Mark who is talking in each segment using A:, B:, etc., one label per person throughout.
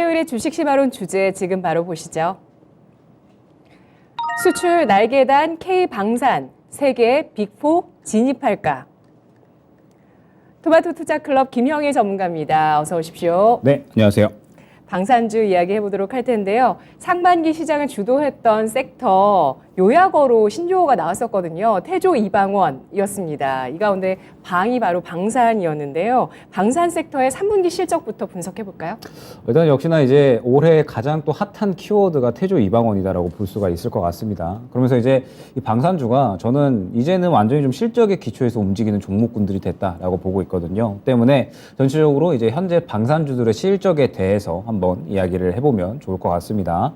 A: 화요일의 주식시바론 주제 지금 바로 보시죠. 수출 날개단 K방산, 세계 빅4 진입할까? 토마토 투자클럽 김형일 전문가입니다. 어서 오십시오.
B: 네, 안녕하세요.
A: 방산주 이야기 해보도록 할 텐데요. 상반기 시장을 주도했던 섹터 요약어로 신조어가 나왔었거든요. 태조 이방원이었습니다. 이 가운데 방이 바로 방산이었는데요. 방산 섹터의 3분기 실적부터 분석해볼까요?
B: 일단 역시나 이제 올해 가장 또 핫한 키워드가 태조 이방원이다라고 볼 수가 있을 것 같습니다. 그러면서 이제 이 방산주가 저는 이제는 완전히 좀 실적의 기초에서 움직이는 종목군들이 됐다라고 보고 있거든요. 때문에 전체적으로 이제 현재 방산주들의 실적에 대해서 한번 이야기를 해보면 좋을 것 같습니다.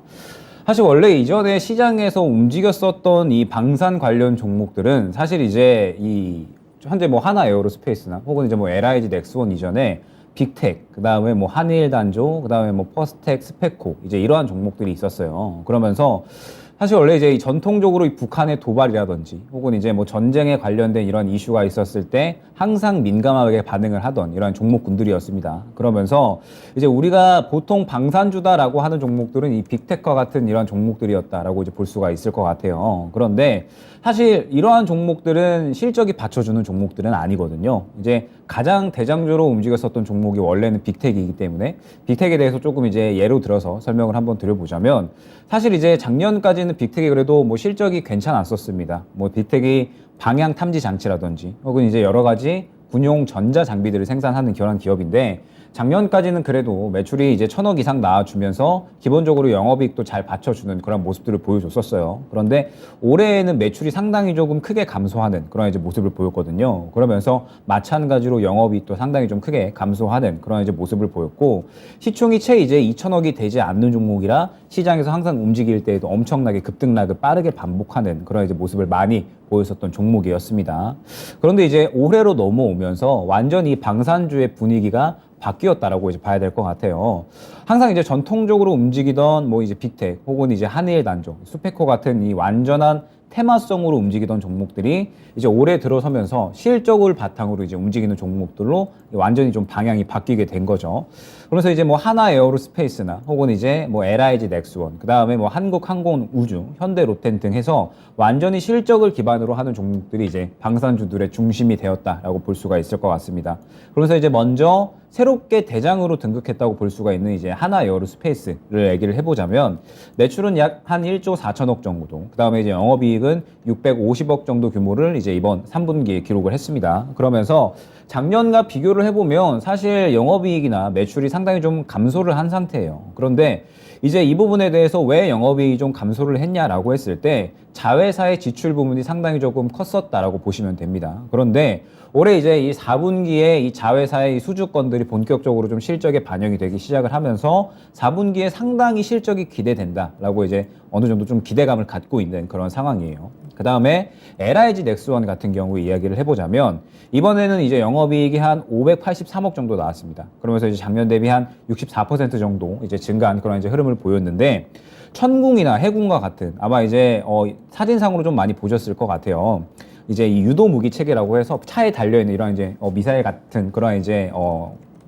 B: 사실 원래 이전에 시장에서 움직였었던 이 방산 관련 종목들은 사실 이제 이 현재 뭐 하나 에어로스페이스나 혹은 이제 뭐 LIG 넥스원 이전에 빅텍, 그 다음에 뭐 한일 단조, 그 다음에 뭐 퍼스텍, 스페코 이제 이러한 종목들이 있었어요. 그러면서 사실 원래 이제 전통적으로 이 북한의 도발이라든지 혹은 이제 뭐 전쟁에 관련된 이런 이슈가 있었을 때 항상 민감하게 반응을 하던 이런 종목군들이었습니다. 그러면서 이제 우리가 보통 방산주다라고 하는 종목들은 이 빅텍과 같은 이런 종목들이었다라고 이제 볼 수가 있을 것 같아요. 그런데 사실 이러한 종목들은 실적이 받쳐주는 종목들은 아니거든요. 이제 가장 대장주로 움직였었던 종목이 원래는 빅텍이기 때문에 빅텍에 대해서 조금 이제 예로 들어서 설명을 한번 드려보자면 사실 이제 작년까지는 빅텍이 그래도 뭐 실적이 괜찮았었습니다. 뭐 빅텍이 방향 탐지 장치라든지 혹은 이제 여러 가지 군용 전자 장비들을 생산하는 그런 기업인데 작년까지는 그래도 매출이 이제 1,000억 이상 나와주면서 기본적으로 영업이익도 잘 받쳐주는 그런 모습들을 보여줬었어요. 그런데 올해에는 매출이 상당히 조금 크게 감소하는 그런 이제 모습을 보였거든요. 그러면서 마찬가지로 영업이익도 상당히 좀 크게 감소하는 그런 이제 모습을 보였고 시총이 채 이제 2,000억이 되지 않는 종목이라 시장에서 항상 움직일 때에도 엄청나게 급등락을 빠르게 반복하는 그런 이제 모습을 많이 보였었던 종목이었습니다. 그런데 이제 올해로 넘어오면서 완전히 이 방산주의 분위기가 바뀌었다라고 이제 봐야 될 것 같아요. 항상 이제 전통적으로 움직이던 뭐 이제 빅텍 혹은 이제 한일 단조, 스페코 같은 이 완전한 테마성으로 움직이던 종목들이 이제 올해 들어서면서 실적을 바탕으로 이제 움직이는 종목들로 완전히 좀 방향이 바뀌게 된 거죠. 그래서 이제 뭐 하나 에어로스페이스나 혹은 이제 뭐 LIG 넥스원, 그 다음에 뭐 한국항공우주, 현대 로텐 등 해서 완전히 실적을 기반으로 하는 종목들이 이제 방산주들의 중심이 되었다라고 볼 수가 있을 것 같습니다. 그래서 이제 먼저 새롭게 대장으로 등극했다고 볼 수가 있는 이제 하나 에어로스페이스를 얘기를 해보자면 매출은 약 한 1조 4천억 정도, 그 다음에 이제 영업이익은 650억 정도 규모를 이제 이번 3분기에 기록을 했습니다. 그러면서 작년과 비교를 해보면 사실 영업이익이나 매출이 상당히 좀 감소를 한 상태예요. 그런데 이제 이 부분에 대해서 왜 영업이익이 좀 감소를 했냐라고 했을 때 자회사의 지출 부분이 상당히 조금 컸었다라고 보시면 됩니다. 그런데 올해 이제 이 4분기에 이 자회사의 수주건들이 본격적으로 좀 실적에 반영이 되기 시작을 하면서 4분기에 상당히 실적이 기대된다라고 이제 어느 정도 좀 기대감을 갖고 있는 그런 상황이에요. 그 다음에 LIG 넥스원 같은 경우 이야기를 해보자면 이번에는 이제 영업이익이 한 583억 정도 나왔습니다. 그러면서 이제 작년 대비 한 64% 정도 이제 증가한 그런 이제 흐름을 보였는데 천궁이나 해군과 같은 아마 이제 사진상으로 좀 많이 보셨을 것 같아요. 이제 이 유도 무기 체계라고 해서 차에 달려 있는 이런 이제 미사일 같은 그런 이제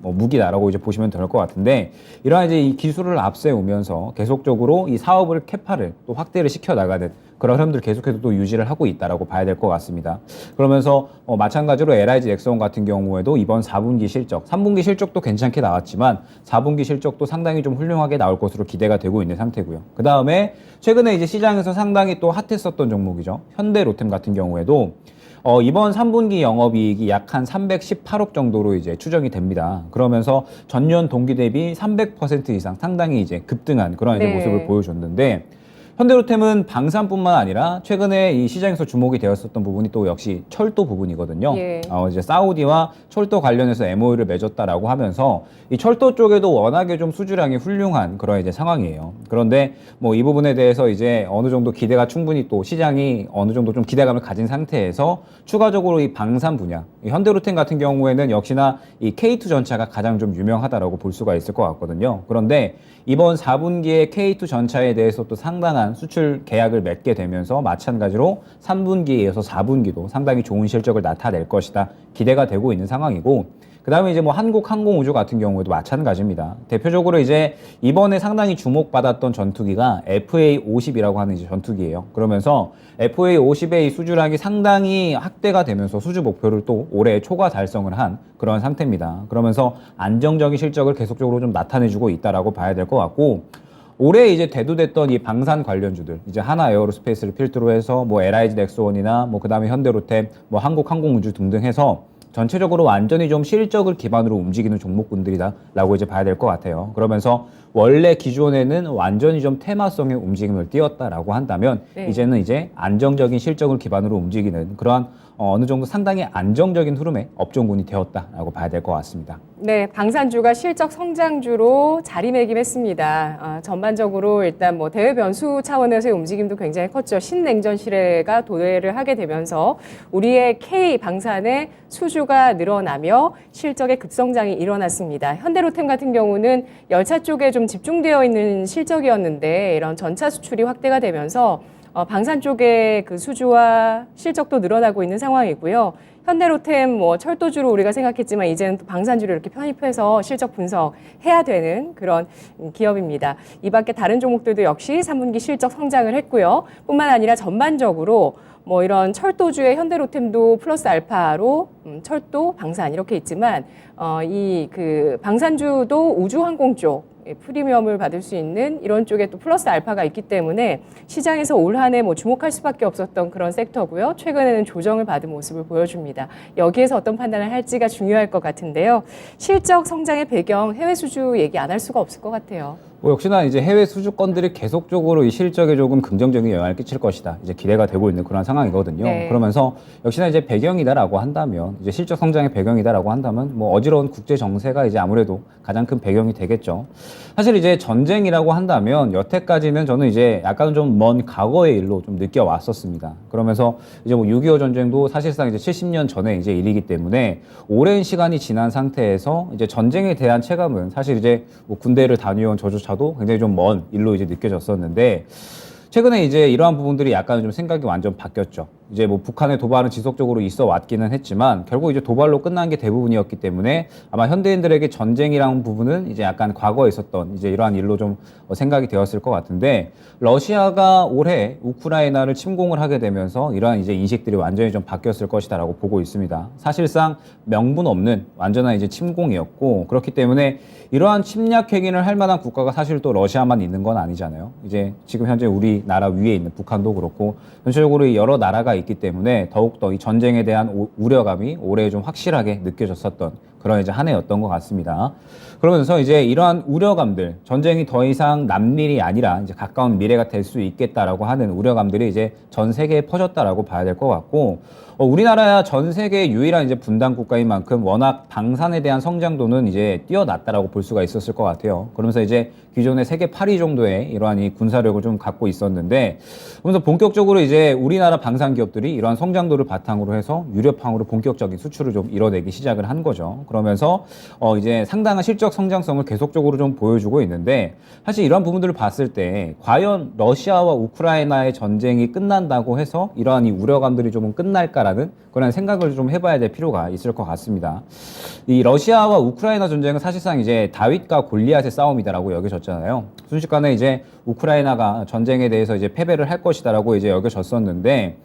B: 뭐 무기다라고 이제 보시면 될 것 같은데 이러한 이제 이 기술을 앞세우면서 계속적으로 이 사업을 캐파를 또 확대를 시켜 나가는 그런 흐름들 계속해서 또 유지를 하고 있다라고 봐야 될 것 같습니다. 그러면서 마찬가지로 LIG 넥스원 같은 경우에도 이번 4분기 실적, 3분기 실적도 괜찮게 나왔지만 4분기 실적도 상당히 좀 훌륭하게 나올 것으로 기대가 되고 있는 상태고요. 그 다음에 최근에 이제 시장에서 상당히 또 핫했었던 종목이죠. 현대 로템 같은 경우에도 이번 3분기 영업이익이 약 한 318억 정도로 이제 추정이 됩니다. 그러면서 전년 동기 대비 300% 이상 상당히 이제 급등한 그런 이제 모습을 보여줬는데 현대로템은 방산뿐만 아니라 최근에 이 시장에서 주목이 되었었던 부분이 또 역시 철도 부분이거든요.
A: 예.
B: 이제 사우디와 철도 관련해서 MOU를 맺었다라고 하면서 이 철도 쪽에도 워낙에 좀 수주량이 훌륭한 그런 이제 상황이에요. 그런데 뭐 이 부분에 대해서 이제 어느 정도 기대가 충분히 또 시장이 어느 정도 좀 기대감을 가진 상태에서 추가적으로 이 방산 분야, 이 현대로템 같은 경우에는 역시나 이 K2 전차가 가장 좀 유명하다라고 볼 수가 있을 것 같거든요. 그런데 이번 4분기에 K2 전차에 대해서 또 상당한 탄탄한 수출 계약을 맺게 되면서 마찬가지로 3분기에 이어서 4분기도 상당히 좋은 실적을 나타낼 것이다 기대가 되고 있는 상황이고, 그 다음에 이제 뭐 한국항공우주 같은 경우에도 마찬가지입니다. 대표적으로 이제 이번에 상당히 주목받았던 전투기가 FA-50이라고 하는 이제 전투기예요. 그러면서 FA-50의 이 수주량이 상당히 확대가 되면서 수주 목표를 또 올해 초과 달성을 한 그런 상태입니다. 그러면서 안정적인 실적을 계속적으로 좀 나타내주고 있다라고 봐야 될 것 같고, 올해 이제 대두됐던 이 방산 관련주들, 이제 하나 에어로스페이스를 필두로 해서 뭐 LIG 넥스원이나 뭐 그다음에 현대로템, 뭐 한국항공우주 등등 해서 전체적으로 완전히 좀 실적을 기반으로 움직이는 종목군들이다라고 이제 봐야 될 것 같아요. 그러면서 원래 기존에는 완전히 좀 테마성의 움직임을 띄었다라고 한다면
A: 네.
B: 이제는 이제 안정적인 실적을 기반으로 움직이는 그러한 어느 정도 상당히 안정적인 흐름의 업종군이 되었다라고 봐야 될 것 같습니다.
A: 네, 방산주가 실적 성장주로 자리매김했습니다. 전반적으로 일단 뭐 대외 변수 차원에서의 움직임도 굉장히 컸죠. 신냉전실외가 도래를 하게 되면서 우리의 K 방산의 수주가 늘어나며 실적의 급성장이 일어났습니다. 현대로템 같은 경우는 열차 쪽에 좀 집중되어 있는 실적이었는데 이런 전차 수출이 확대가 되면서 방산 쪽의 그 수주와 실적도 늘어나고 있는 상황이고요. 현대로템 뭐 철도주로 우리가 생각했지만 이제는 또 방산주로 이렇게 편입해서 실적 분석해야 되는 그런 기업입니다. 이 밖에 다른 종목들도 역시 3분기 실적 성장을 했고요. 뿐만 아니라 전반적으로 뭐 이런 철도주의 현대로템도 플러스 알파로 철도, 방산 이렇게 있지만 이 그 방산주도 우주항공 쪽 프리미엄을 받을 수 있는 이런 쪽에 또 플러스 알파가 있기 때문에 시장에서 올 한 해 뭐 주목할 수밖에 없었던 그런 섹터고요. 최근에는 조정을 받은 모습을 보여줍니다. 여기에서 어떤 판단을 할지가 중요할 것 같은데요. 실적 성장의 배경, 해외 수주 얘기 안 할 수가 없을 것 같아요.
B: 뭐 역시나 이제 해외 수주권들이 계속적으로 이 실적에 조금 긍정적인 영향을 끼칠 것이다. 이제 기대가 되고 있는 그런 상황이거든요.
A: 네.
B: 그러면서 역시나 이제 배경이다라고 한다면, 이제 실적 성장의 배경이다라고 한다면, 뭐 어지러운 국제 정세가 이제 아무래도 가장 큰 배경이 되겠죠. 사실 이제 전쟁이라고 한다면 여태까지는 저는 이제 약간 좀 먼 과거의 일로 좀 느껴왔었습니다. 그러면서 이제 뭐 6.25 전쟁도 사실상 이제 70년 전에 이제 일이기 때문에 오랜 시간이 지난 상태에서 이제 전쟁에 대한 체감은 사실 이제 뭐 군대를 다녀온 저조차도 굉장히 좀 먼 일로 이제 느껴졌었는데, 최근에 이제 이러한 부분들이 약간 좀 생각이 완전 바뀌었죠. 이제 뭐 북한의 도발은 지속적으로 있어 왔기는 했지만 결국 이제 도발로 끝난 게 대부분이었기 때문에 아마 현대인들에게 전쟁이라는 부분은 이제 약간 과거에 있었던 이제 이러한 일로 좀 생각이 되었을 것 같은데, 러시아가 올해 우크라이나를 침공을 하게 되면서 이러한 이제 인식들이 완전히 좀 바뀌었을 것이다라고 보고 있습니다. 사실상 명분 없는 완전한 이제 침공이었고, 그렇기 때문에 이러한 침략 행위를 할 만한 국가가 사실 또 러시아만 있는 건 아니잖아요. 이제 지금 현재 우리나라 위에 있는 북한도 그렇고 전체적으로 여러 나라가 있기 때문에 더욱더 이 전쟁에 대한 우려감이 올해 좀 확실하게 느껴졌었던 그런 이제 한 해였던 것 같습니다. 그러면서 이제 이러한 우려감들, 전쟁이 더 이상 남일이 아니라 이제 가까운 미래가 될 수 있겠다라고 하는 우려감들이 이제 전 세계에 퍼졌다라고 봐야 될 것 같고, 우리나라야 전 세계 유일한 이제 분단 국가인 만큼 워낙 방산에 대한 성장도는 이제 뛰어났다라고 볼 수가 있었을 것 같아요. 그러면서 이제 기존의 세계 8위 정도의 이러한 이 군사력을 좀 갖고 있었는데, 그러면서 본격적으로 이제 우리나라 방산 기업들이 이러한 성장도를 바탕으로 해서 유럽항으로 본격적인 수출을 좀 이뤄내기 시작을 한 거죠. 그러면서 이제 상당한 실적 성장성을 계속적으로 좀 보여주고 있는데, 사실 이러한 부분들을 봤을 때 과연 러시아와 우크라이나의 전쟁이 끝난다고 해서 이러한 이 우려감들이 조금 끝날까라는 그런 생각을 좀 해봐야 될 필요가 있을 것 같습니다. 이 러시아와 우크라이나 전쟁은 사실상 이제 다윗과 골리앗의 싸움이다라고 여겨졌잖아요. 순식간에 이제 우크라이나가 전쟁에 대해서 이제 패배를 할 것이다라고 이제 여겨졌었는데,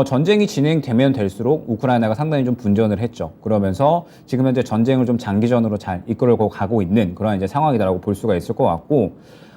B: 전쟁이 진행되면 될수록 우크라이나가 상당히 좀 분전을 했죠. 그러면서 지금 현재 전쟁을 좀 장기전으로 잘 이끌고 가고 있는 그런 이제 상황이다라고 볼 수가 있을 것 같고,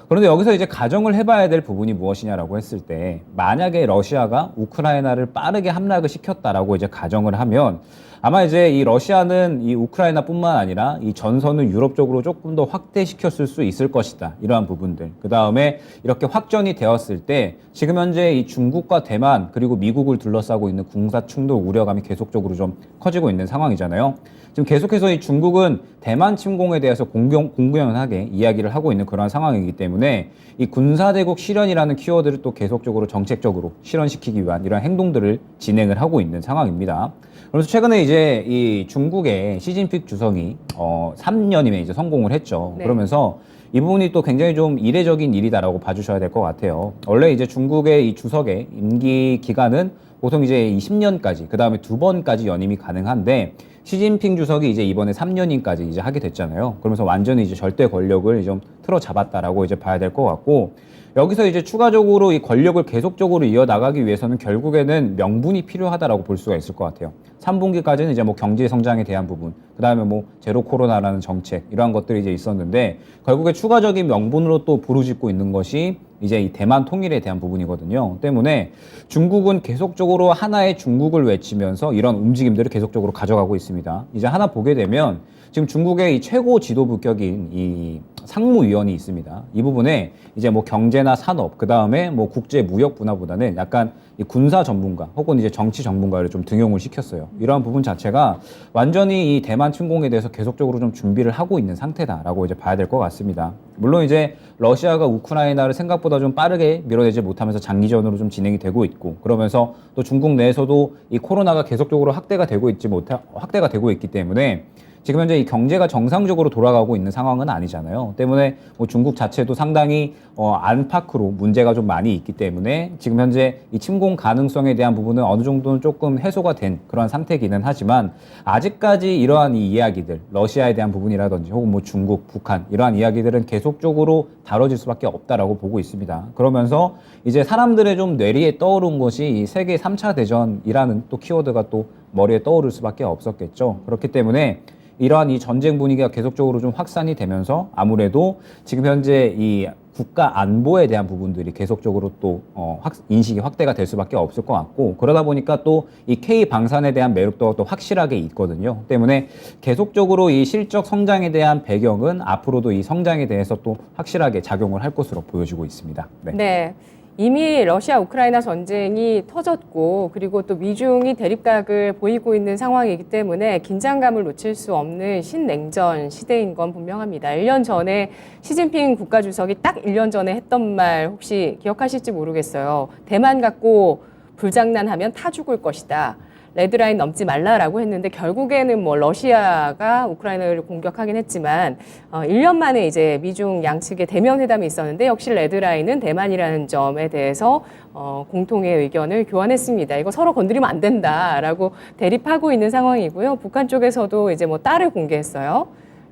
B: 그런데 여기서 이제 가정을 해봐야 될 부분이 무엇이냐라고 했을 때, 만약에 러시아가 우크라이나를 빠르게 함락을 시켰다라고 이제 가정을 하면, 아마 이제 이 러시아는 이 우크라이나뿐만 아니라 이 전선을 유럽 쪽으로 조금 더 확대시켰을 수 있을 것이다. 이러한 부분들. 그 다음에 이렇게 확전이 되었을 때 지금 현재 이 중국과 대만 그리고 미국을 둘러싸고 있는 군사 충돌 우려감이 계속적으로 좀 커지고 있는 상황이잖아요. 지금 계속해서 이 중국은 대만 침공에 대해서 공공연하게 이야기를 하고 있는 그런 상황이기 때문에 이 군사대국 실현이라는 키워드를 또 계속적으로 정책적으로 실현시키기 위한 이런 행동들을 진행을 하고 있는 상황입니다. 그래서 최근에 이제 이 중국의 시진핑 주석이 3년이면 이제 성공을 했죠.
A: 네.
B: 그러면서 이 부분이 또 굉장히 좀 이례적인 일이다라고 봐주셔야 될 것 같아요. 원래 이제 중국의 이 주석의 임기 기간은 보통 이제 20년까지, 그 다음에 2번까지 연임이 가능한데, 시진핑 주석이 이제 이번에 3년임까지 이제 하게 됐잖아요. 그러면서 완전히 이제 절대 권력을 좀 틀어 잡았다라고 이제 봐야 될 것 같고, 여기서 이제 추가적으로 이 권력을 계속적으로 이어나가기 위해서는 결국에는 명분이 필요하다라고 볼 수가 있을 것 같아요. 3분기까지는 이제 뭐 경제 성장에 대한 부분, 그 다음에 뭐 제로 코로나라는 정책, 이러한 것들이 이제 있었는데, 결국에 추가적인 명분으로 또 부르짖고 있는 것이 이제 이 대만 통일에 대한 부분이거든요. 때문에 중국은 계속적으로 하나의 중국을 외치면서 이런 움직임들을 계속적으로 가져가고 있습니다. 이제 하나 보게 되면 지금 중국의 이 최고 지도부격인 이 상무위원이 있습니다. 이 부분에 이제 뭐 경제나 산업, 그 다음에 뭐 국제 무역 분야보다는 약간 이 군사 전문가 혹은 이제 정치 전문가를 좀 등용을 시켰어요. 이러한 부분 자체가 완전히 이 대만 침공에 대해서 계속적으로 좀 준비를 하고 있는 상태다라고 이제 봐야 될 것 같습니다. 물론 이제 러시아가 우크라이나를 생각보다 좀 빠르게 밀어내지 못하면서 장기전으로 좀 진행이 되고 있고, 그러면서 또 중국 내에서도 이 코로나가 계속적으로 확대가 되고 있기 때문에 지금 현재 이 경제가 정상적으로 돌아가고 있는 상황은 아니잖아요. 때문에 뭐 중국 자체도 상당히 안팎으로 문제가 좀 많이 있기 때문에 지금 현재 이 침공 가능성에 대한 부분은 어느 정도는 조금 해소가 된 그런 상태이기는 하지만, 아직까지 이러한 이 이야기들, 러시아에 대한 부분이라든지 혹은 뭐 중국, 북한 이러한 이야기들은 계속적으로 다뤄질 수밖에 없다라고 보고 있습니다. 그러면서 이제 사람들의 좀 뇌리에 떠오른 것이 이 세계 3차 대전이라는 또 키워드가 또 머리에 떠오를 수밖에 없었겠죠. 그렇기 때문에 이러한 이 전쟁 분위기가 계속적으로 좀 확산이 되면서 아무래도 지금 현재 이 국가 안보에 대한 부분들이 계속적으로 또 인식이 확대가 될 수밖에 없을 것 같고, 그러다 보니까 또 이 K 방산에 대한 매력도가 또 확실하게 있거든요. 때문에 계속적으로 이 실적 성장에 대한 배경은 앞으로도 이 성장에 대해서 또 확실하게 작용을 할 것으로 보여지고 있습니다. 네.
A: 네. 이미 러시아 우크라이나 전쟁이 터졌고, 그리고 또 미중이 대립각을 보이고 있는 상황이기 때문에 긴장감을 놓칠 수 없는 신냉전 시대인 건 분명합니다. 1년 전에 시진핑 국가주석이 딱 1년 전에 했던 말 혹시 기억하실지 모르겠어요. 대만 갖고 불장난하면 타 죽을 것이다. 레드라인 넘지 말라라고 했는데, 결국에는 뭐 러시아가 우크라이나를 공격하긴 했지만 1년 만에 이제 미중 양측의 대면 회담이 있었는데, 역시 레드라인은 대만이라는 점에 대해서 공통의 의견을 교환했습니다. 이거 서로 건드리면 안 된다라고 대립하고 있는 상황이고요. 북한 쪽에서도 이제 뭐 딸을 공개했어요.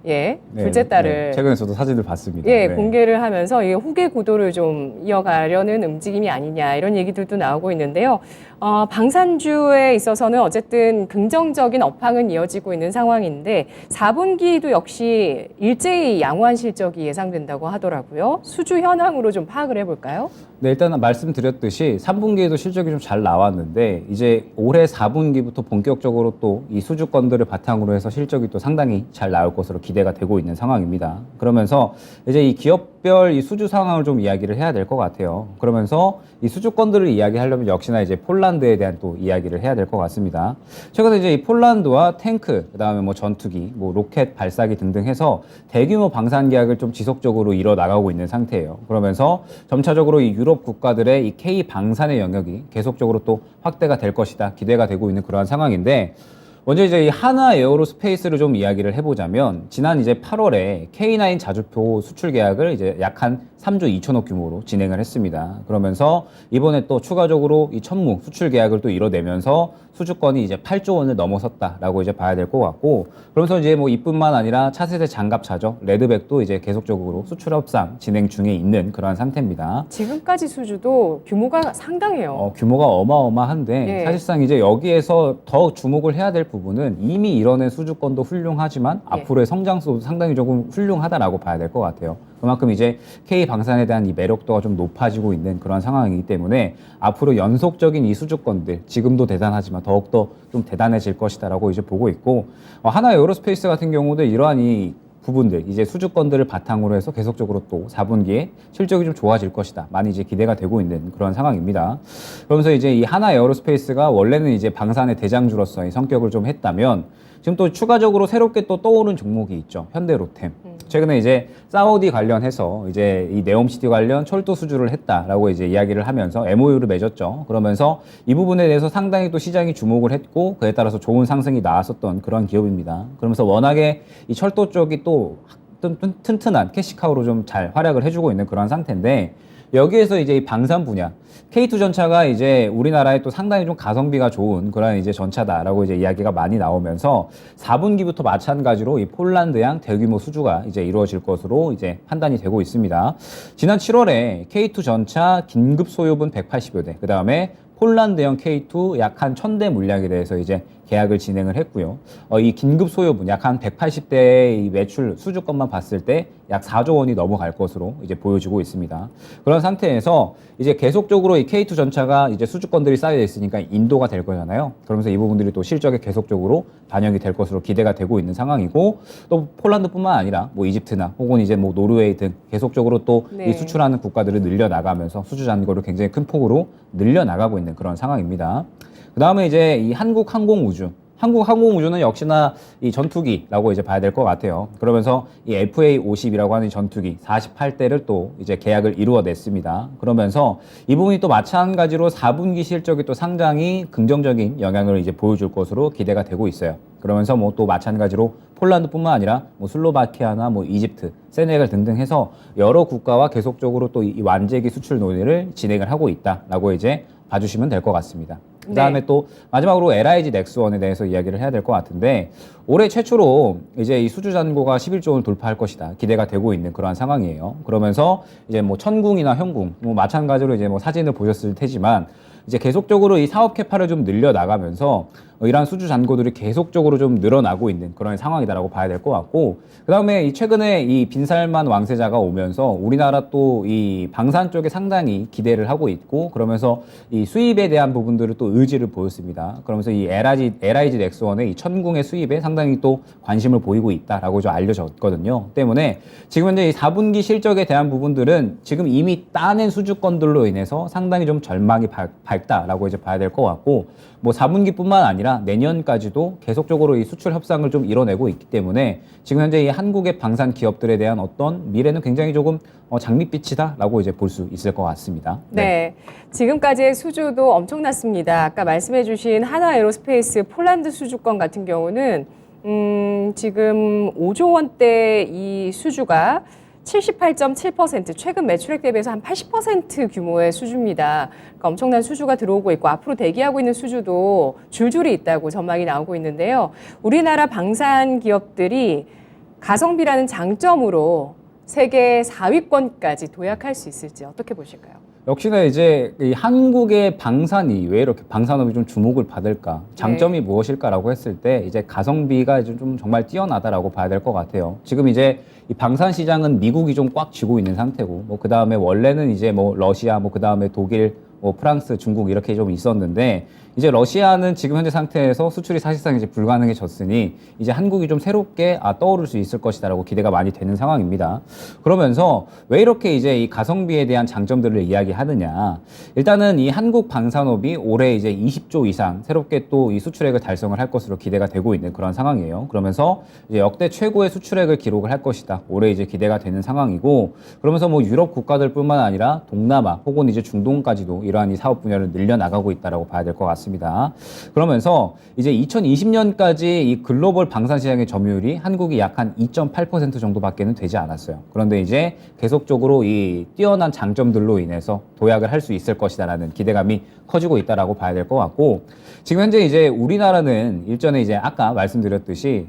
A: 예, 둘째 딸을.
B: 네. 최근에 저도 사진을 봤습니다.
A: 예,
B: 네.
A: 공개를 하면서 이 후계 구도를 좀 이어가려는 움직임이 아니냐, 이런 얘기들도 나오고 있는데요. 방산주에 있어서는 어쨌든 긍정적인 업황은 이어지고 있는 상황인데, 4분기도 역시 일제히 양호한 실적이 예상된다고 하더라고요. 수주 현황으로 좀 파악을 해볼까요?
B: 네, 일단 말씀드렸듯이 3분기에도 실적이 좀 잘 나왔는데, 이제 올해 4분기부터 본격적으로 또 이 수주권들을 바탕으로 해서 실적이 또 상당히 잘 나올 것으로 기대가 되고 있는 상황입니다. 그러면서 이제 이 기업별 이 수주 상황을 좀 이야기를 해야 될 것 같아요. 그러면서 이 수주권들을 이야기하려면 역시나 이제 폴란드에 대한 또 이야기를 해야 될 것 같습니다. 최근에 이제 이 폴란드와 탱크, 그다음에 뭐 전투기, 뭐 로켓 발사기 등등 해서 대규모 방산 계약을 좀 지속적으로 이뤄 나가고 있는 상태예요. 그러면서 점차적으로 이 유럽 국가들의 이 K 방산의 영역이 계속적으로 또 확대가 될 것이다, 기대가 되고 있는 그러한 상황인데, 먼저 이제 이 하나 에어로스페이스를 좀 이야기를 해보자면, 지난 이제 8월에 K9 자주포 수출 계약을 이제 약 한 3조 2천억 규모로 진행을 했습니다. 그러면서 이번에 또 추가적으로 이 천무 수출 계약을 또 이뤄내면서 수주권이 이제 8조 원을 넘어섰다라고 이제 봐야 될 것 같고, 그러면서 이제 뭐 이뿐만 아니라 차세대 장갑차죠, 레드백도 이제 계속적으로 수출 협상 진행 중에 있는 그러한 상태입니다.
A: 지금까지 수주도 규모가 상당해요.
B: 규모가 어마어마한데,
A: 예.
B: 사실상 이제 여기에서 더 주목을 해야 될 부분은 이미 이뤄낸 수주권도 훌륭하지만
A: 예.
B: 앞으로의 성장성도 상당히 조금 훌륭하다라고 봐야 될 것 같아요. 그만큼 이제 K 방산에 대한 이 매력도가 좀 높아지고 있는 그런 상황이기 때문에 앞으로 연속적인 이 수주권들, 지금도 대단하지만 더욱더 좀 대단해질 것이다라고 이제 보고 있고, 하나 에어로스페이스 같은 경우도 이러한 이 부분들, 이제 수주권들을 바탕으로 해서 계속적으로 또 4분기에 실적이 좀 좋아질 것이다, 많이 이제 기대가 되고 있는 그런 상황입니다. 그러면서 이제 이 하나 에어로스페이스가 원래는 이제 방산의 대장주로서의 성격을 좀 했다면, 지금 또 추가적으로 새롭게 또 떠오른 종목이 있죠. 현대로템. 최근에 이제 사우디 관련해서 이제 이 네옴시티 관련 철도 수주를 했다라고 이제 이야기를 하면서 MOU를 맺었죠. 그러면서 이 부분에 대해서 상당히 또 시장이 주목을 했고, 그에 따라서 좋은 상승이 나왔었던 그런 기업입니다. 그러면서 워낙에 이 철도 쪽이 또 튼튼한 캐시카우로 좀 잘 활약을 해주고 있는 그런 상태인데 여기에서 이제 이 방산 분야 K2 전차가 이제 우리나라에 또 상당히 좀 가성비가 좋은 그런 이제 전차다라고 이제 이야기가 많이 나오면서 4분기부터 마찬가지로 이 폴란드양 대규모 수주가 이제 이루어질 것으로 이제 판단이 되고 있습니다. 지난 7월에 K2 전차 긴급 소요분 180여 대, 그 다음에 폴란드형 K2 약 한 1000대 물량에 대해서 이제 계약을 진행을 했고요. 이 긴급 소요분 약 한 180대의 이 매출 수주권만 봤을 때 약 4조 원이 넘어갈 것으로 이제 보여지고 있습니다. 그런 상태에서 이제 계속적으로 이 K2 전차가 이제 수주권들이 쌓여 있으니까 인도가 될 거잖아요. 그러면서 이 부분들이 또 실적에 계속적으로 반영이 될 것으로 기대가 되고 있는 상황이고 또 폴란드뿐만 아니라 뭐 이집트나 혹은 이제 뭐 노르웨이 등 계속적으로 또 이
A: 네.
B: 수출하는 국가들을 늘려 나가면서 수주 잔고를 굉장히 큰 폭으로 늘려 나가고 있는 그런 상황입니다. 그 다음에 이제 이 한국항공우주는 역시나 이 전투기라고 이제 봐야 될 것 같아요. 그러면서 이 FA-50이라고 하는 전투기 48대를 또 이제 계약을 이루어냈습니다. 그러면서 이 부분이 또 마찬가지로 4분기 실적이 또 상당히 긍정적인 영향을 이제 보여줄 것으로 기대가 되고 있어요. 그러면서 뭐 또 마찬가지로 폴란드뿐만 아니라 뭐 슬로바키아나 뭐 이집트, 세네갈 등등 해서 여러 국가와 계속적으로 또 이 완제기 수출 논의를 진행을 하고 있다라고 이제 봐주시면 될 것 같습니다. 그 다음에
A: 네.
B: 또 마지막으로 LIG 넥스원에 대해서 이야기를 해야 될 것 같은데 올해 최초로 이제 이 수주 잔고가 11조 원을 돌파할 것이다 기대가 되고 있는 그러한 상황이에요. 그러면서 이제 뭐 천궁이나 형궁 뭐 마찬가지로 이제 뭐 사진을 보셨을 테지만 이제 계속적으로 이 사업 캐파를 좀 늘려 나가면서 이러한 수주 잔고들이 계속적으로 좀 늘어나고 있는 그런 상황이다라고 봐야 될 것 같고 그다음에 이 최근에 이 빈살만 왕세자가 오면서 우리나라 또 이 방산 쪽에 상당히 기대를 하고 있고 그러면서 이 수입에 대한 부분들을 또 의지를 보였습니다. 그러면서 이 LIG 넥스원의 이 천궁의 수입에 상당히 또 관심을 보이고 있다라고 좀 알려졌거든요. 때문에 지금 현재 이 4분기 실적에 대한 부분들은 지금 이미 따낸 수주권들로 인해서 상당히 좀 전망이 밝다라고 이제 봐야 될 것 같고 뭐 4분기뿐만 아니라 내년까지도 계속적으로 이 수출 협상을 좀 이뤄내고 있기 때문에 지금 현재 이 한국의 방산 기업들에 대한 어떤 미래는 굉장히 조금 장밋빛이다라고 이제 볼 수 있을 것 같습니다.
A: 네. 지금까지의 수주도 엄청났습니다. 아까 말씀해주신 하나에로스페이스 폴란드 수주권 같은 경우는 지금 5조 원대 이 수주가 78.7% 최근 매출액 대비해서 한 80% 규모의 수주입니다. 그러니까 엄청난 수주가 들어오고 있고 앞으로 대기하고 있는 수주도 줄줄이 있다고 전망이 나오고 있는데요. 우리나라 방산 기업들이 가성비라는 장점으로 세계 4위권까지 도약할 수 있을지 어떻게 보실까요?
B: 역시나 이제 이 한국의 방산이 왜 이렇게 방산업이 좀 주목을 받을까? 장점이 무엇일까라고 했을 때 이제 가성비가 좀 정말 뛰어나다라고 봐야 될 것 같아요. 지금 이제 이 방산 시장은 미국이 좀 꽉 쥐고 있는 상태고, 뭐 그 다음에 원래는 이제 뭐 러시아, 뭐 그 다음에 독일, 뭐 프랑스, 중국 이렇게 좀 있었는데 이제 러시아는 지금 현재 상태에서 수출이 사실상 이제 불가능해졌으니 이제 한국이 좀 새롭게 떠오를 수 있을 것이다라고 기대가 많이 되는 상황입니다. 그러면서 왜 이렇게 이제 이 가성비에 대한 장점들을 이야기하느냐? 일단은 이 한국 방산업이 올해 이제 20조 이상 새롭게 또 이 수출액을 달성을 할 것으로 기대가 되고 있는 그런 상황이에요. 그러면서 이제 역대 최고의 수출액을 기록을 할 것이다. 올해 이제 기대가 되는 상황이고 그러면서 뭐 유럽 국가들뿐만 아니라 동남아 혹은 이제 중동까지도 이러한 이 사업 분야를 늘려 나가고 있다라고 봐야 될 것 같습니다. 그러면서 이제 2020년까지 이 글로벌 방산 시장의 점유율이 한국이 약 한 2.8% 정도밖에는 되지 않았어요. 그런데 이제 계속적으로 이 뛰어난 장점들로 인해서 도약을 할 수 있을 것이다라는 기대감이 커지고 있다라고 봐야 될 것 같고 지금 현재 이제 우리나라는 일전에 이제 아까 말씀드렸듯이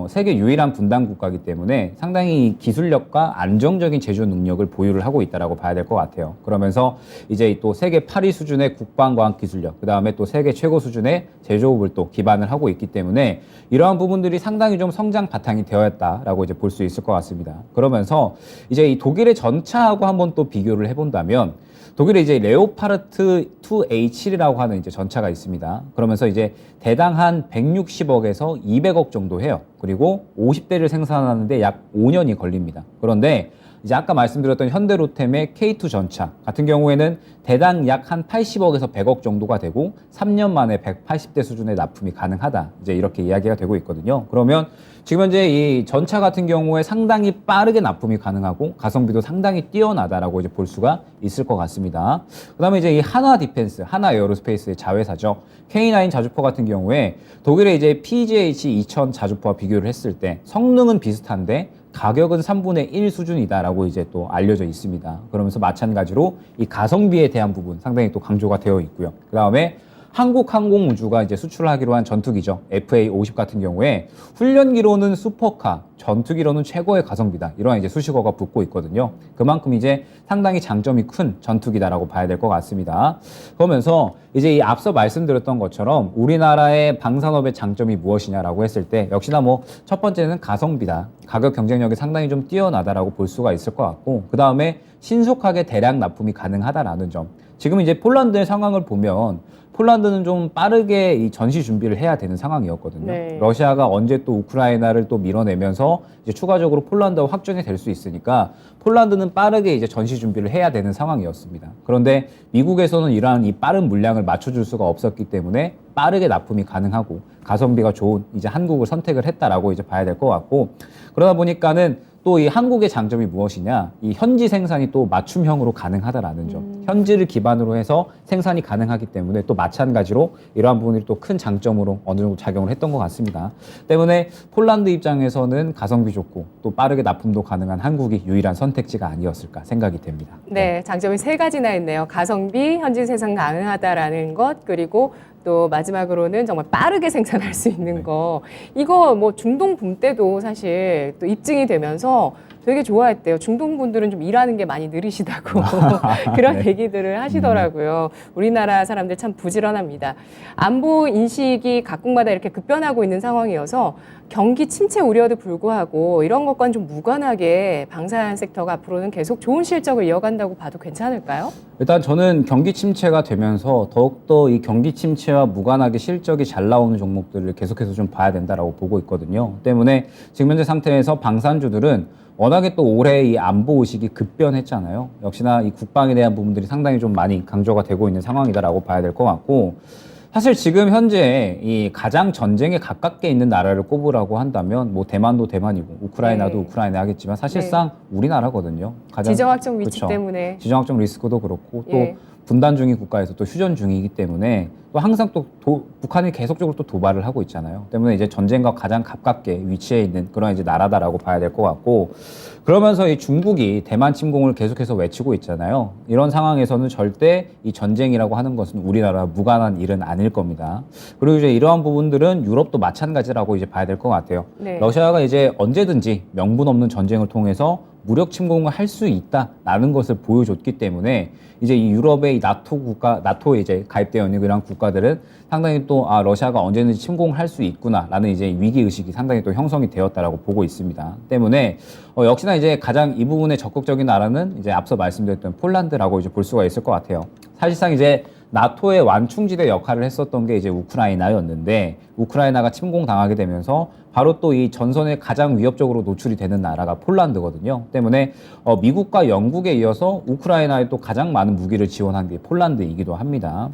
B: 세계 유일한 분단 국가이기 때문에 상당히 기술력과 안정적인 제조 능력을 보유를 하고 있다라고 봐야 될 것 같아요. 그러면서 이제 또 세계 8위 수준의 국방과학 기술력, 그 다음에 또 세계 최고 수준의 제조업을 또 기반을 하고 있기 때문에 이러한 부분들이 상당히 좀 성장 바탕이 되었다라고 이제 볼 수 있을 것 같습니다. 그러면서 이제 이 독일의 전차하고 한번 또 비교를 해본다면 독일에 이제 레오파르트 2A7이라고 하는 이제 전차가 있습니다. 그러면서 이제 대당 한 160억에서 200억 정도 해요. 그리고 50대를 생산하는데 약 5년이 걸립니다. 그런데 이제 아까 말씀드렸던 현대로템의 K2 전차 같은 경우에는 대당 약 한 80억에서 100억 정도가 되고 3년 만에 180대 수준의 납품이 가능하다. 이제 이렇게 이야기가 되고 있거든요. 그러면 지금 현재 이 전차 같은 경우에 상당히 빠르게 납품이 가능하고 가성비도 상당히 뛰어나다라고 이제 볼 수가 있을 것 같습니다. 그다음에 이제 이 하나 디펜스, 하나 에어로스페이스의 자회사죠. K9 자주포 같은 경우에 독일의 이제 PGH 2000 자주포와 비교를 했을 때 성능은 비슷한데 가격은 3분의 1 수준이다라고 이제 또 알려져 있습니다. 그러면서 마찬가지로 이 가성비에 대한 부분 상당히 또 강조가 되어 있고요. 그 다음에 한국항공우주가 이제 수출하기로 한 전투기죠. FA-50 같은 경우에 훈련기로는 슈퍼카, 전투기로는 최고의 가성비다. 이러한 이제 수식어가 붙고 있거든요. 그만큼 이제 상당히 장점이 큰 전투기다라고 봐야 될 것 같습니다. 그러면서 이제 이 앞서 말씀드렸던 것처럼 우리나라의 방산업의 장점이 무엇이냐라고 했을 때 역시나 뭐 첫 번째는 가성비다. 가격 경쟁력이 상당히 좀 뛰어나다라고 볼 수가 있을 것 같고 그 다음에 신속하게 대량 납품이 가능하다라는 점. 지금 이제 폴란드의 상황을 보면 폴란드는 좀 빠르게 이 전시 준비를 해야 되는 상황이었거든요.
A: 네.
B: 러시아가 언제 또 우크라이나를 또 밀어내면서 이제 추가적으로 폴란드와 확정이 될 수 있으니까 폴란드는 빠르게 이제 전시 준비를 해야 되는 상황이었습니다. 그런데 미국에서는 이러한 이 빠른 물량을 맞춰줄 수가 없었기 때문에 빠르게 납품이 가능하고 가성비가 좋은 이제 한국을 선택을 했다라고 이제 봐야 될 것 같고 그러다 보니까는 또 이 한국의 장점이 무엇이냐? 이 현지 생산이 또 맞춤형으로 가능하다라는 점. 현지를 기반으로 해서 생산이 가능하기 때문에 또 마찬가지로 이러한 부분이 또 큰 장점으로 어느 정도 작용을 했던 것 같습니다. 때문에 폴란드 입장에서는 가성비 좋고 또 빠르게 납품도 가능한 한국이 유일한 선택지가 아니었을까 생각이 됩니다.
A: 네, 장점이 세 가지나 있네요. 가성비, 현지 생산 가능하다라는 것, 그리고 또 마지막으로는 정말 빠르게 생산할 수 있는 거. 이거 뭐 중동 붐 때도 사실 또 입증이 되면서 되게 좋아했대요. 중동 분들은 좀 일하는 게 많이 느리시다고 그런
B: 네.
A: 얘기들을 하시더라고요. 우리나라 사람들 참 부지런합니다. 안보 인식이 각국마다 이렇게 급변하고 있는 상황이어서 경기 침체 우려도 불구하고 이런 것과는 좀 무관하게 방산 섹터가 앞으로는 계속 좋은 실적을 이어간다고 봐도 괜찮을까요?
B: 일단 저는 경기 침체가 되면서 더욱더 이 경기 침체와 무관하게 실적이 잘 나오는 종목들을 계속해서 좀 봐야 된다라고 보고 있거든요. 때문에 지금 현재 상태에서 방산주들은 워낙에 또 올해 이 안보 의식이 급변했잖아요. 역시나 이 국방에 대한 부분들이 상당히 좀 많이 강조가 되고 있는 상황이다라고 봐야 될 것 같고 사실 지금 현재 이 가장 전쟁에 가깝게 있는 나라를 꼽으라고 한다면 뭐 대만도 대만이고 우크라이나도
A: 네.
B: 우크라이나 하겠지만 사실상 우리나라거든요. 가장
A: 지정학적 위치
B: 그쵸.
A: 때문에.
B: 지정학적 리스크도 그렇고 또
A: 예.
B: 분단 중인 국가에서 또 휴전 중이기 때문에 또 항상 또 북한이 계속적으로 또 도발을 하고 있잖아요. 때문에 이제 전쟁과 가장 가깝게 위치해 있는 그런 이제 나라다라고 봐야 될 것 같고 그러면서 이 중국이 대만 침공을 계속해서 외치고 있잖아요. 이런 상황에서는 절대 이 전쟁이라고 하는 것은 우리나라와 무관한 일은 아닐 겁니다. 그리고 이제 이러한 부분들은 유럽도 마찬가지라고 이제 봐야 될 것 같아요.
A: 네.
B: 러시아가 이제 언제든지 명분 없는 전쟁을 통해서 무력 침공을 할 수 있다라는 것을 보여줬기 때문에 이제 이 유럽의 이 나토 국가, 나토에 이제 가입되어 있는 이런 국가들은 상당히 또 러시아가 언제든지 침공을 할 수 있구나라는 이제 위기 의식이 상당히 또 형성이 되었다라고 보고 있습니다. 때문에 역시나 이제 가장 이 부분에 적극적인 나라는 이제 앞서 말씀드렸던 폴란드라고 이제 볼 수가 있을 것 같아요. 사실상 이제 나토의 완충지대 역할을 했었던 게 이제 우크라이나였는데 우크라이나가 침공당하게 되면서 바로 또 이 전선에 가장 위협적으로 노출이 되는 나라가 폴란드거든요. 때문에 미국과 영국에 이어서 우크라이나에 또 가장 많은 무기를 지원한 게 폴란드이기도 합니다.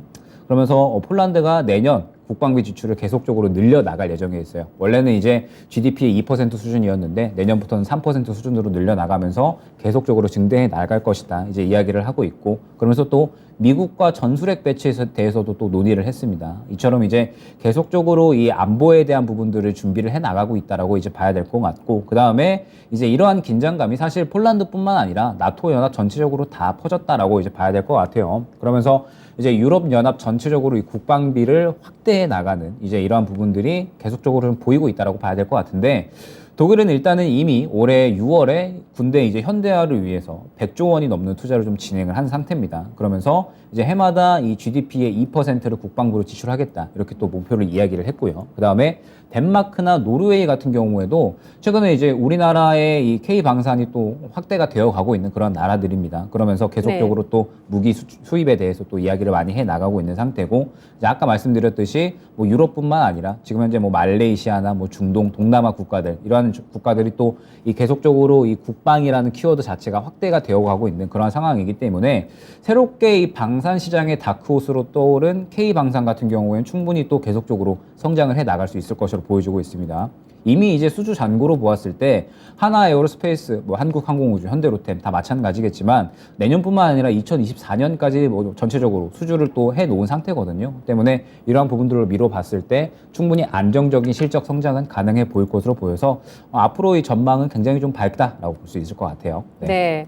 B: 그러면서 폴란드가 내년 국방비 지출을 계속적으로 늘려 나갈 예정에 있어요. 원래는 이제 GDP의 2% 수준이었는데 내년부터는 3% 수준으로 늘려 나가면서 계속적으로 증대해 나갈 것이다. 이제 이야기를 하고 있고 그러면서 또 미국과 전술핵 배치에 대해서도 또 논의를 했습니다. 이처럼 이제 계속적으로 이 안보에 대한 부분들을 준비를 해 나가고 있다라고 이제 봐야 될 것 같고 그 다음에 이제 이러한 긴장감이 사실 폴란드뿐만 아니라 나토 연합 전체적으로 다 퍼졌다라고 이제 봐야 될 것 같아요. 그러면서 이제 유럽 연합 전체적으로 이 국방비를 확대해 나가는 이제 이러한 부분들이 계속적으로 좀 보이고 있다라고 봐야 될 것 같은데 독일은 일단은 이미 올해 6월에 군대 이제 현대화를 위해서 100조 원이 넘는 투자를 좀 진행을 한 상태입니다. 그러면서 이제 해마다 이 GDP의 2%를 국방부로 지출하겠다. 이렇게 또 목표를 이야기를 했고요. 그 다음에 덴마크나 노르웨이 같은 경우에도 최근에 이제 우리나라의 이 K 방산이 또 확대가 되어 가고 있는 그런 나라들입니다. 그러면서 계속적으로
A: 네.
B: 또 무기 수입에 대해서 또 이야기를 많이 해 나가고 있는 상태고 이제 아까 말씀드렸듯이 뭐 유럽뿐만 아니라 지금 현재 뭐 말레이시아나 뭐 중동, 동남아 국가들 이러한 국가들이 또 이 계속적으로 이 국방이라는 키워드 자체가 확대가 되어 가고 있는 그런 상황이기 때문에 새롭게 이 방산 시장의 다크호스로 떠오른 K 방산 같은 경우에는 충분히 또 계속적으로 성장을 해 나갈 수 있을 것으로 보여지고 있습니다. 이미 이제 수주 잔고로 보았을 때 하나 에어로스페이스, 뭐 한국항공우주, 현대로템 다 마찬가지겠지만 내년뿐만 아니라 2024년까지 뭐 전체적으로 수주를 또 해놓은 상태거든요. 때문에 이러한 부분들을 미뤄봤을 때 충분히 안정적인 실적 성장은 가능해 보일 것으로 보여서 앞으로 이 전망은 굉장히 좀 밝다라고 볼 수 있을 것 같아요.
A: 네.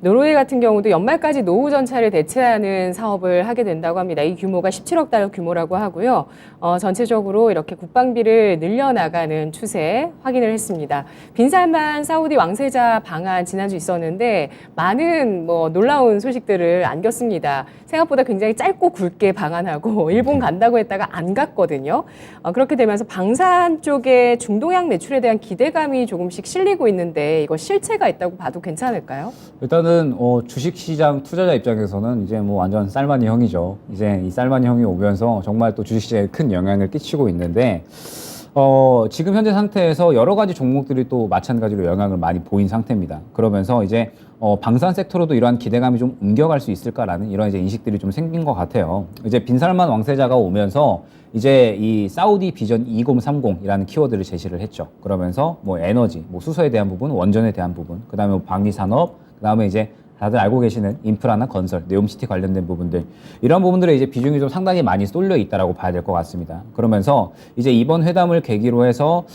A: 노르웨이 같은 경우도 연말까지 노후 전차를 대체하는 사업을 하게 된다고 합니다. 이 규모가 17억 달러 규모라고 하고요. 전체적으로 이렇게 국방비를 늘려나가는 추세 확인을 했습니다. 빈살만 사우디 왕세자 방한 지난주 있었는데 많은 뭐 놀라운 소식들을 안겼습니다. 생각보다 굉장히 짧고 굵게 방한하고 일본 간다고 했다가 안 갔거든요. 그렇게 되면서 방산 쪽에 중동향 매출에 대한 기대감이 조금씩 실리고 있는데 이거 실체가 있다고 봐도 괜찮을까요?
B: 일단은 주식시장 투자자 입장에서는 이제 뭐 완전 쌀만이 형이죠. 이제 이 쌀만이 형이 오면서 정말 또 주식시장에 큰 영향을 끼치고 있는데 지금 현재 상태에서 여러 가지 종목들이 또 마찬가지로 영향을 많이 보인 상태입니다. 그러면서 이제 방산 섹터로도 이러한 기대감이 좀 옮겨갈 수 있을까라는 이런 이제 인식들이 좀 생긴 것 같아요. 이제 빈살만 왕세자가 오면서 이제 이 사우디 비전 2030이라는 키워드를 제시를 했죠. 그러면서 뭐 에너지, 뭐 수소에 대한 부분, 원전에 대한 부분, 그다음에 뭐 방위 산업, 그다음에 이제 다들 알고 계시는 인프라나 건설, 네옴시티 관련된 부분들 이런 부분들에 이제 비중이 좀 상당히 많이 쏠려 있다라고 봐야 될 것 같습니다. 그러면서 이제 이번 회담을 계기로 해서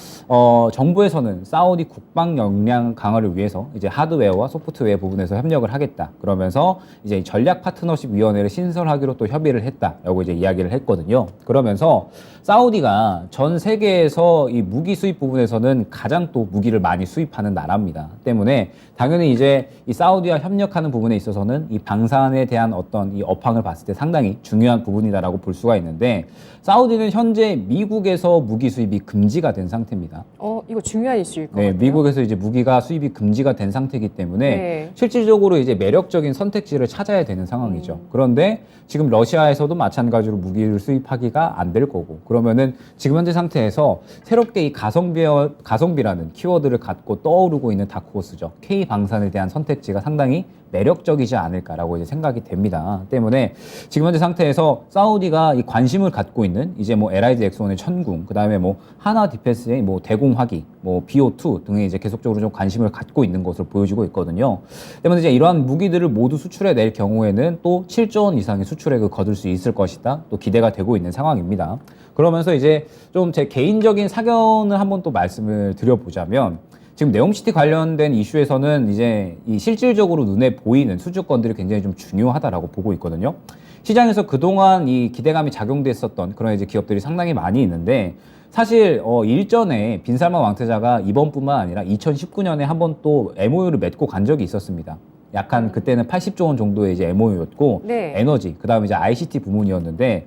B: 정부에서는 사우디 국방 역량 강화를 위해서 이제 하드웨어와 소프트웨어 부분에서 협력을 하겠다. 그러면서 이제 전략 파트너십 위원회를 신설하기로 또 협의를 했다라고 이제 이야기를 했거든요. 그러면서 사우디가 전 세계에서 이 무기 수입 부분에서는 가장 또 무기를 많이 수입하는 나라입니다. 때문에 당연히 이제 이 사우디와 협력하는 부분에 있어서는 이 방산에 대한 어떤 이 업황을 봤을 때 상당히 중요한 부분이다라고 볼 수가 있는데 사우디는 현재 미국에서 무기 수입이 금지가 된 상태입니다.
A: 이거 중요한 이슈일 것
B: 네,
A: 같아요.
B: 미국에서 이제 무기가 수입이 금지가 된 상태이기 때문에
A: 네.
B: 실질적으로 이제 매력적인 선택지를 찾아야 되는 상황이죠. 그런데 지금 러시아에서도 마찬가지로 무기를 수입하기가 안 될 거고 그러면은 지금 현재 상태에서 새롭게 이 가성비라는 키워드를 갖고 떠오르고 있는 다크호스죠. K 방산에 대한 선택지가 상당히 매력적이지 않을까라고 이제 생각이 됩니다. 때문에 지금 현재 상태에서 사우디가 이 관심을 갖고 있는 이제 뭐 LIG 엑소원의 천궁, 그 다음에 뭐 하나 디펜스의 뭐 대공화기, 뭐 BO2 등에 이제 계속적으로 좀 관심을 갖고 있는 것으로 보여지고 있거든요. 때문에 이제 이러한 무기들을 모두 수출해 낼 경우에는 또 7조 원 이상의 수출액을 거둘 수 있을 것이다. 또 기대가 되고 있는 상황입니다. 그러면서 이제 좀 제 개인적인 사견을 한번 또 말씀을 드려보자면 지금 네옴시티 관련된 이슈에서는 이제 이 실질적으로 눈에 보이는 수주권들이 굉장히 좀 중요하다라고 보고 있거든요. 시장에서 그동안 이 기대감이 작용됐었던 그런 이제 기업들이 상당히 많이 있는데 사실 일전에 빈살만 왕세자가 이번뿐만 아니라 2019년에 한번 또 MOU를 맺고 간 적이 있었습니다. 약간 그때는 80조 원 정도의 이제 MOU였고
A: 네.
B: 에너지 그다음에 이제 ICT 부문이었는데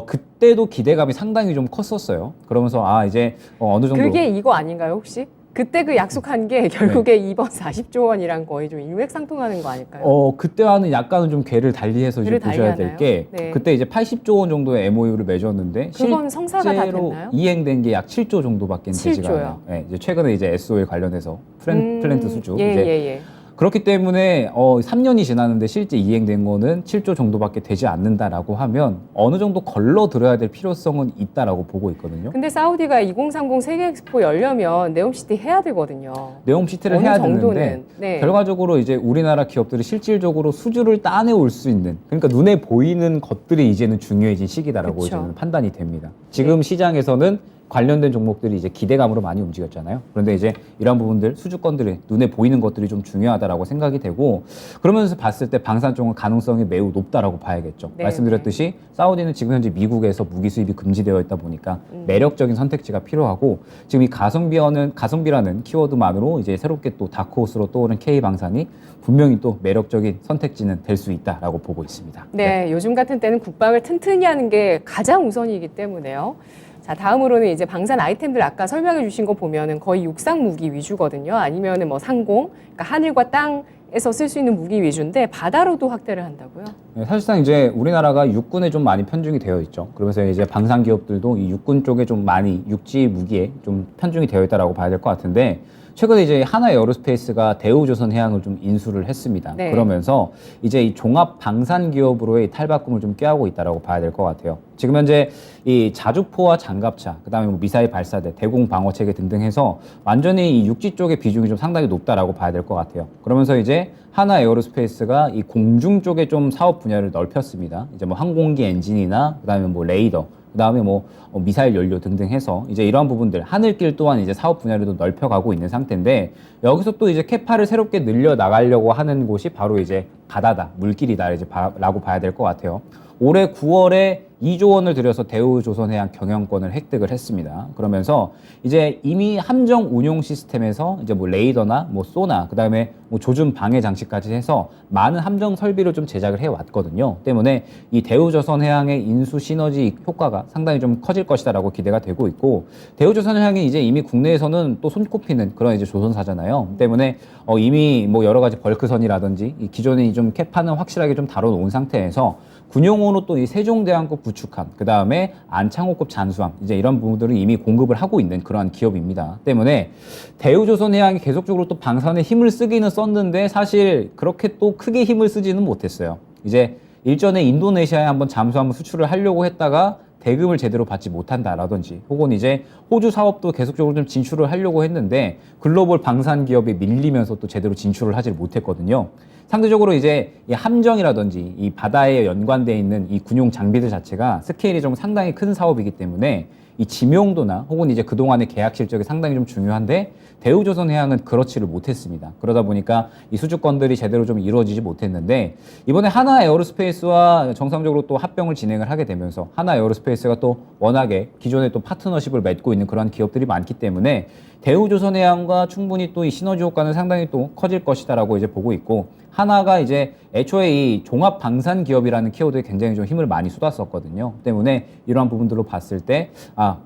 B: 그때도 기대감이 상당히 좀 컸었어요. 그러면서 이제 어느 정도
A: 그게 이거 아닌가요, 혹시? 그때 그 약속한 게 결국에 이번 40조 원이랑 거의 좀 일맥상통하는 거 아닐까요?
B: 그때와는 약간은 좀 궤를 달리해서 이제
A: 궤를
B: 보셔야
A: 달리하나요?
B: 될 게
A: 네.
B: 그때 이제 80조 원 정도의 MOU를 맺었는데
A: 그건 성사가 다
B: 실제로
A: 됐나요?
B: 이행된 게 약 7조 정도밖에
A: 7조
B: 되지가
A: 요?
B: 않아요. 네, 이제 최근에 이제 SO에 관련해서 플랜트 수주
A: 예,
B: 이제
A: 예.
B: 그렇기 때문에 3년이 지났는데 실제 이행된 거는 7조 정도밖에 되지 않는다라고 하면 어느 정도 걸러 들어야 될 필요성은 있다라고 보고 있거든요.
A: 근데 사우디가 2030 세계 엑스포 열려면 네옴시티 해야 되거든요.
B: 네옴시티를
A: 어느
B: 해야
A: 정도는,
B: 되는데
A: 네.
B: 결과적으로 이제 우리나라 기업들이 실질적으로 수주를 따내올 수 있는 그러니까 눈에 보이는 것들이 이제는 중요해진 시기다라고
A: 그쵸.
B: 이제는 판단이 됩니다. 지금 시장에서는 관련된 종목들이 이제 기대감으로 많이 움직였잖아요. 그런데 이제 이런 부분들 수주권들이 눈에 보이는 것들이 좀 중요하다라고 생각이 되고 그러면서 봤을 때 방산 쪽은 가능성이 매우 높다라고 봐야겠죠.
A: 네,
B: 말씀드렸듯이 사우디는 지금 현재 미국에서 무기 수입이 금지되어 있다 보니까 매력적인 선택지가 필요하고 지금 이 가성비라는 키워드만으로 이제 새롭게 또 다크호스로 떠오른 K 방산이 분명히 또 매력적인 선택지는 될 수 있다라고 보고 있습니다.
A: 네, 요즘 같은 때는 국방을 튼튼히 하는 게 가장 우선이기 때문에요. 자, 다음으로는 이제 방산 아이템들 아까 설명해 주신 거 보면은 거의 육상 무기 위주거든요. 아니면은 뭐 상공, 그러니까 하늘과 땅에서 쓸 수 있는 무기 위주인데 바다로도 확대를 한다고요?
B: 사실상 이제 우리나라가 육군에 좀 많이 편중이 되어 있죠. 그러면서 이제 방산 기업들도 이 육군 쪽에 좀 많이 육지 무기에 좀 편중이 되어 있다라고 봐야 될 것 같은데 최근에 이제 하나 에어로스페이스가 대우조선해양을 좀 인수를 했습니다.
A: 네.
B: 그러면서 이제 이 종합 방산 기업으로의 탈바꿈을 좀 꾀하고 있다라고 봐야 될 것 같아요. 지금 현재 이 자주포와 장갑차, 그다음에 뭐 미사일 발사대, 대공 방어 체계 등등 해서 완전히 이 육지 쪽의 비중이 좀 상당히 높다라고 봐야 될 것 같아요. 그러면서 이제 하나 에어로스페이스가 이 공중 쪽에 좀 사업 분야를 넓혔습니다. 이제 뭐 항공기 엔진이나 그다음에 뭐 레이더, 그다음에 뭐 미사일 연료 등등 해서 이제 이러한 부분들 하늘길 또한 이제 사업 분야를 또 넓혀가고 있는 상태인데 여기서 또 이제 캐파를 새롭게 늘려 나가려고 하는 곳이 바로 이제 바다다, 물길이다 이제 라고 봐야 될 것 같아요. 올해 9월에 2조 원을 들여서 대우조선해양 경영권을 획득을 했습니다. 그러면서 이제 이미 함정 운용 시스템에서 이제 뭐 레이더나 뭐 소나 그다음에 뭐 조준 방해 장치까지 해서 많은 함정 설비를 좀 제작을 해 왔거든요. 때문에 이 대우조선해양의 인수 시너지 효과가 상당히 좀 커질 것이다라고 기대가 되고 있고 대우조선해양이 이제 이미 국내에서는 또 손꼽히는 그런 이제 조선사잖아요. 때문에 이미 뭐 여러 가지 벌크선이라든지 이 기존에 좀 캐파는 확실하게 좀 다뤄놓은 상태에서 군용으로 또 이 세종대왕급 구축함, 그 다음에 안창호급 잠수함, 이제 이런 부분들을 이미 공급을 하고 있는 그러한 기업입니다. 때문에 대우조선해양이 계속적으로 또 방산에 힘을 쓰기는 썼는데 사실 그렇게 또 크게 힘을 쓰지는 못했어요. 이제 일전에 인도네시아에 한번 잠수함 수출을 하려고 했다가 대금을 제대로 받지 못한다라든지 혹은 이제 호주 사업도 계속적으로 좀 진출을 하려고 했는데 글로벌 방산 기업에 밀리면서 또 제대로 진출을 하질 못했거든요. 상대적으로 이제 이 함정이라든지 이 바다에 연관되어 있는 이 군용 장비들 자체가 스케일이 좀 상당히 큰 사업이기 때문에 이 지명도나 혹은 이제 그동안의 계약 실적이 상당히 좀 중요한데 대우조선해양은 그렇지를 못했습니다. 그러다 보니까 이 수주권들이 제대로 좀 이루어지지 못했는데 이번에 하나 에어로스페이스와 정상적으로 또 합병을 진행을 하게 되면서 하나 에어로스페이스가 또 워낙에 기존에 또 파트너십을 맺고 있는 그런 기업들이 많기 때문에 대우조선해양과 충분히 또 이 시너지 효과는 상당히 또 커질 것이다라고 이제 보고 있고 하나가 이제 애초에 이 종합 방산 기업이라는 키워드에 굉장히 좀 힘을 많이 쏟았었거든요. 때문에 이러한 부분들로 봤을 때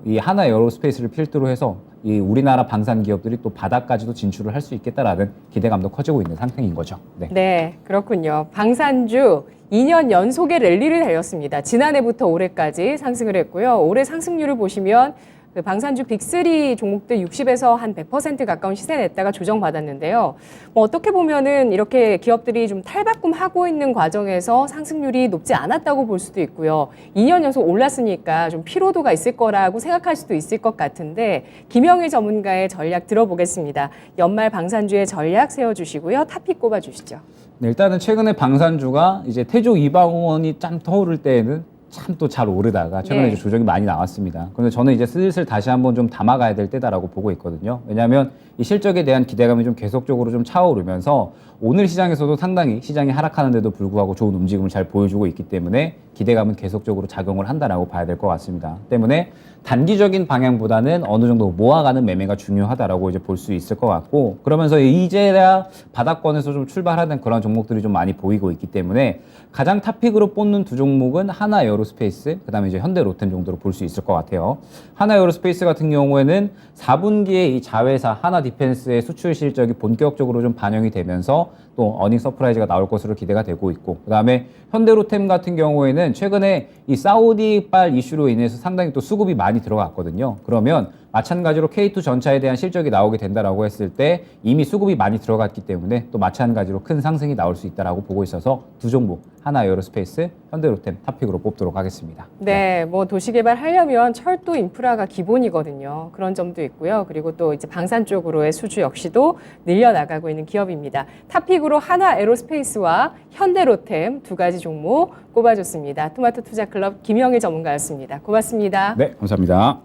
B: 이 하나 에어로스페이스를 필두로 해서 이 우리나라 방산 기업들이 또 바다까지도 진출을 할 수 있겠다라는 기대감도 커지고 있는 상태인 거죠. 네.
A: 네, 그렇군요. 방산주 2년 연속의 랠리를 달렸습니다. 지난해부터 올해까지 상승을 했고요. 올해 상승률을 보시면 그 방산주 빅3 종목들 60에서 한 100% 가까운 시세 냈다가 조정받았는데요. 뭐 어떻게 보면은 이렇게 기업들이 좀 탈바꿈하고 있는 과정에서 상승률이 높지 않았다고 볼 수도 있고요. 2년 연속 올랐으니까 좀 피로도가 있을 거라고 생각할 수도 있을 것 같은데 김영일 전문가의 전략 들어보겠습니다. 연말 방산주의 전략 세워주시고요. 탑픽 꼽아주시죠.
B: 네, 일단은 최근에 방산주가 이제 태조 이방원이 참 떠오를 때에는 참 또 잘 오르다가 최근에
A: 네.
B: 이제 조정이 많이 나왔습니다. 그런데 저는 이제 슬슬 다시 한번 좀 담아가야 될 때다라고 보고 있거든요. 왜냐하면 이 실적에 대한 기대감이 좀 계속적으로 좀 차오르면서 오늘 시장에서도 상당히 시장이 하락하는데도 불구하고 좋은 움직임을 잘 보여주고 있기 때문에 기대감은 계속적으로 작용을 한다라고 봐야 될 것 같습니다. 때문에 단기적인 방향보다는 어느 정도 모아가는 매매가 중요하다라고 이제 볼 수 있을 것 같고 그러면서 이제야 바닥권에서 좀 출발하는 그런 종목들이 좀 많이 보이고 있기 때문에 가장 탑픽으로 뽑는 두 종목은 하나 에어로스페이스, 그다음에 이제 현대로템 정도로 볼 수 있을 것 같아요. 하나 에어로스페이스 같은 경우에는 4분기에 이 자회사 하나 디펜스의 수출 실적이 본격적으로 좀 반영이 되면서 또 어닝 서프라이즈가 나올 것으로 기대가 되고 있고 그다음에 현대로템 같은 경우에는 최근에 이 사우디발 이슈로 인해서 상당히 또 수급이 많이 들어갔거든요. 그러면 마찬가지로 K2 전차에 대한 실적이 나오게 된다라고 했을 때 이미 수급이 많이 들어갔기 때문에 또 마찬가지로 큰 상승이 나올 수 있다라고 보고 있어서 두 종목 하나 에어로스페이스, 현대로템 탑픽으로 뽑도록 하겠습니다.
A: 네, 뭐 도시개발 하려면 철도 인프라가 기본이거든요. 그런 점도 있고요. 그리고 또 이제 방산 쪽으로의 수주 역시도 늘려나가고 있는 기업입니다. 탑픽으로 하나 에어로스페이스와 현대로템 두 가지 종목 꼽아줬습니다. 토마토 투자클럽 김영일 전문가였습니다. 고맙습니다.
B: 네, 감사합니다.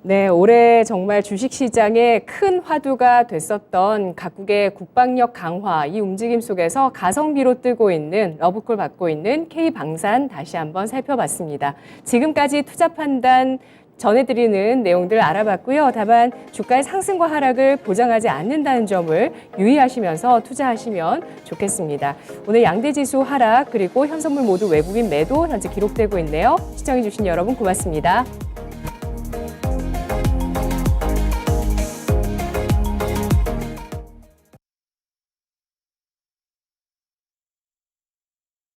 A: 네, 올해 정말 주식시장에 큰 화두가 됐었던 각국의 국방력 강화 이 움직임 속에서 가성비로 뜨고 있는 러브콜 받고 있는 K방산 다시 한번 살펴봤습니다. 지금까지 투자 판단 전해드리는 내용들 알아봤고요. 다만 주가의 상승과 하락을 보장하지 않는다는 점을 유의하시면서 투자하시면 좋겠습니다. 오늘 양대지수 하락 그리고 현선물 모두 외국인 매도 현재 기록되고 있네요. 시청해주신 여러분 고맙습니다.